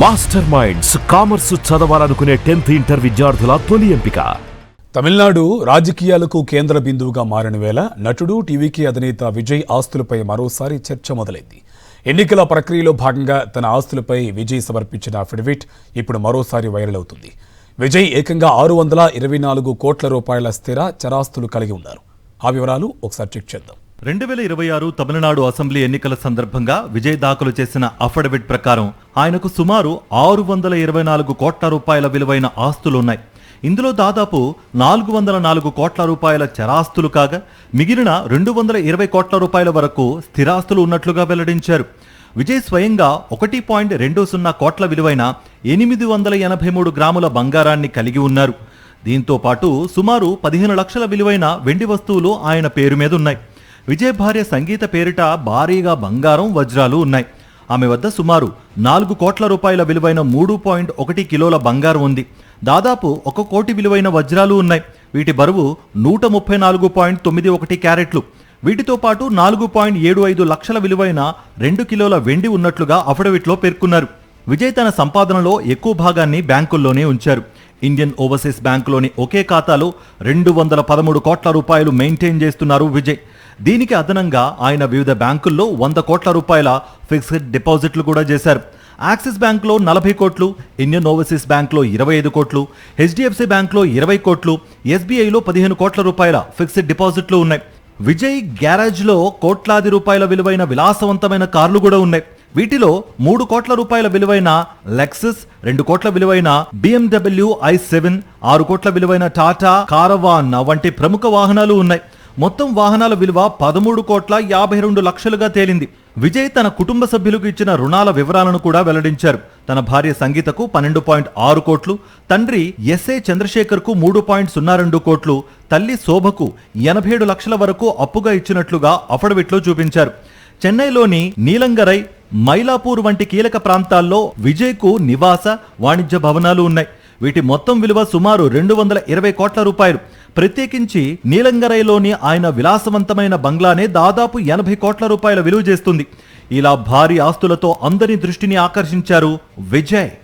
Master minds commerce చదవాలనుకునే 10th inter విద్యార్థుల తొలి ఎంపిక. తమిళనాడు రాజకీయాలకు కేంద్ర బిందువుగా మారిన వేళ నటుడు టీవీకే అధినేత విజయ్ ఆస్తులపై మరోసారి చర్చ మొదలైంది. ఎన్నికల ప్రక్రియలో భాగంగా తన ఆస్తులపై విజయ్ సమర్పించిన అఫిడవిట్ ఇప్పుడు మరోసారి వైరల్ అవుతుంది. విజయ్ ఏకంగా 624 కోట్ల రూపాయల స్థిర చరాస్తులు కలిగి ఉన్నారు. ఆ వివరాలు ఒకసారి చెక్ చేద్దాం. 2026 తమిళనాడు అసెంబ్లీ ఎన్నికల సందర్భంగా విజయ్ దాఖలు చేసిన అఫిడవిట్ ప్రకారం ఆయనకు సుమారు 624 కోట్ల రూపాయల విలువైన ఆస్తులున్నాయి. ఇందులో దాదాపు 404 కోట్ల రూపాయల చరాస్తులు కాగా మిగిలిన 220 కోట్ల రూపాయల వరకు స్థిరాస్తులు ఉన్నట్లుగా వెల్లడించారు. విజయ్ స్వయంగా 1.20 కోట్ల విలువైన 883 గ్రాముల బంగారాన్ని కలిగి ఉన్నారు. దీంతో పాటు సుమారు 15 లక్షల విలువైన వెండి వస్తువులు ఆయన పేరు మీద ఉన్నాయి. విజయ్ భార్య సంగీత పేరిట భారీగా బంగారం, వజ్రాలు ఉన్నాయి. ఆమె వద్ద సుమారు 4 కోట్ల రూపాయల విలువైన 3.1 కిలోల బంగారం ఉంది. దాదాపు 1 కోటి విలువైన వజ్రాలు ఉన్నాయి. వీటి బరువు 134.91 క్యారెట్లు. వీటితో పాటు 4.75 లక్షల విలువైన 2 కిలోల వెండి ఉన్నట్లుగా అఫిడవిట్లో పేర్కొన్నారు. విజయ్ తన సంపాదనలో ఎక్కువ భాగాన్ని బ్యాంకుల్లోనే ఉంచారు. ఇండియన్ ఓవర్సీస్ బ్యాంకులోని ఒకే ఖాతాలో 213 కోట్ల రూపాయలు మెయింటైన్ చేస్తున్నారు విజయ్. దీనికి అదనంగా ఆయన వివిధ బ్యాంకుల్లో 100 కోట్ల రూపాయల ఫిక్స్డ్ డిపాజిట్లు కూడా చేశారు. యాక్సిస్ బ్యాంక్లో 40 కోట్లు, ఇండియన్ ఓవర్సీస్ బ్యాంక్లో 25 కోట్లు, హెచ్డిఎఫ్సి బ్యాంక్లో 20 కోట్లు, ఎస్బీఐలో 15 కోట్ల రూపాయల ఫిక్స్డ్ డిపాజిట్లు ఉన్నాయి. విజయ్ గ్యారేజ్లో కోట్లాది రూపాయల విలువైన విలాసవంతమైన కార్లు కూడా ఉన్నాయి. వీటిలో 3 కోట్ల రూపాయల విలువైన లెక్సస్, 2 కోట్ల విలువైన BMW i7, 6 కోట్ల విలువైన టాటా కారవాన్ వంటి ప్రముఖ వాహనాలు ఉన్నాయి. మొత్తం వాహనాల విలువ 13.52 లక్షలుగా తేలింది. విజయ్ తన కుటుంబ సభ్యులకు ఇచ్చిన రుణాల వివరాలను కూడా వెల్లడించారు. తన భార్య సంగీతకు 12.6 కోట్లు, తండ్రి ఎస్ఏ చంద్రశేఖర్కు 3.02 కోట్లు, తల్లి శోభకు 87 లక్షల వరకు అప్పుగా ఇచ్చినట్లుగా అఫిడవిట్లో చూపించారు. చెన్నైలోని నీలంగరై, మైలాపూర్ వంటి కీలక ప్రాంతాల్లో విజయ్కు నివాస, వాణిజ్య భవనాలు ఉన్నాయి. వీటి మొత్తం విలువ సుమారు 220 కోట్ల రూపాయలు. ప్రత్యేకించి నీలంగరైలోని ఆయన విలాసవంతమైన బంగ్లానే దాదాపు 80 కోట్ల రూపాయల విలువ చేస్తుంది. ఇలా భారీ ఆస్తులతో అందరి దృష్టిని ఆకర్షించారు విజయ్.